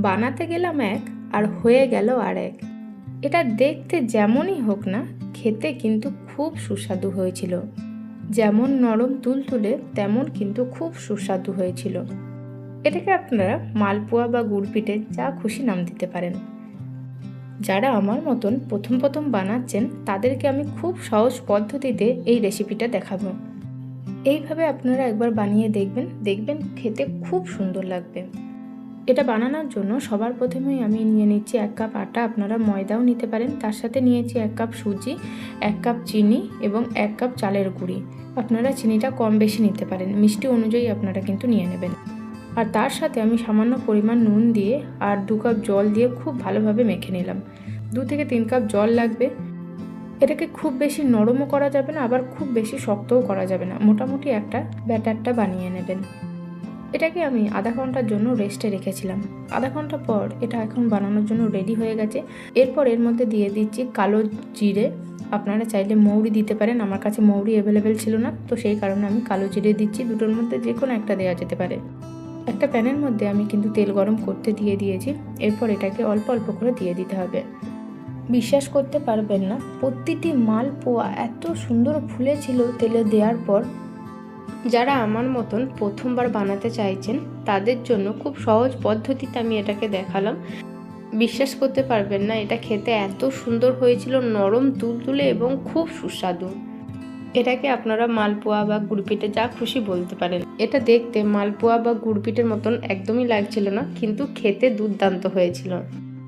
বানাতে গেলাম এক আর হয়ে গেল আর এক। এটা দেখতে যেমনই হোক না, খেতে কিন্তু খুব সুস্বাদু হয়েছিল। যেমন নরম তুলতুলে তেমন কিন্তু খুব সুস্বাদু হয়েছিল। এটাকে আপনারা মালপোয়া বা গুড় পিঠে যা খুশি নাম দিতে পারেন। যারা আমার মতন প্রথম প্রথম বানাচ্ছেন তাদেরকে আমি খুব সহজ পদ্ধতিতে এই রেসিপিটা দেখাবো। এইভাবে আপনারা একবার বানিয়ে দেখবেন খেতে খুব সুন্দর লাগবে। এটা বানানোর জন্য সবার প্রথমেই আমি নিয়ে নিচ্ছি 1 কাপ আটা, আপনারা ময়দাও নিতে পারেন। তার সাথে নিয়েছি 1 কাপ সুজি, 1 কাপ চিনি এবং 1 কাপ চালের গুঁড়ি। আপনারা চিনিটা কম বেশি নিতে পারেন, মিষ্টি অনুযায়ী আপনারা কিন্তু নিয়ে নেবেন। আর তার সাথে আমি সামান্য পরিমাণ নুন দিয়ে আর 2 কাপ জল দিয়ে খুব ভালোভাবে মেখে নিলাম। 2 থেকে 3 কাপ জল লাগবে। এটাকে খুব বেশি নরমও করা যাবে না, আবার খুব বেশি শক্তও করা যাবে না, মোটামুটি একটা ব্যাটারটা বানিয়ে নেবেন। এটাকে আমি আধা ঘন্টার জন্য রেস্টে রেখেছিলাম। আধা ঘন্টা পর এটা এখন বানানোর জন্য রেডি হয়ে গেছে। এরপর এর মধ্যে দিয়ে দিচ্ছি কালো জিরে। আপনারা চাইলে মৌরি দিতে পারেন, আমার কাছে মৌরি অ্যাভেলেবেল ছিল না, তো সেই কারণে আমি কালো জিরে দিচ্ছি। দুটোর মধ্যে যে কোনো একটা দেওয়া যেতে পারে। একটা প্যানের মধ্যে আমি কিন্তু তেল গরম করতে দিয়ে দিয়েছি। এরপর এটাকে অল্প অল্প করে দিয়ে দিতে হবে। বিশ্বাস করতে পারবেন না, প্রতিটি মালপোয়া এত সুন্দর ফুলেছিল তেলে দেওয়ার পর। যারা আমার মতন প্রথমবার বানাতে চাইছেন তাদের জন্য খুব সহজ পদ্ধতিতে আমি এটাকে দেখালাম। বিশ্বাস করতে পারবেন না, এটা খেতে এত সুন্দর হয়েছিল, নরম তুলতুলে এবং খুব সুস্বাদু। এটাকে আপনারা মালপোয়া বা গুড়পিঠে যা খুশি বলতে পারেন। এটা দেখতে মালপোয়া বা গুড়পিঠের মতন একদমই লাগছিল না, কিন্তু খেতে দুর্দান্ত হয়েছিল।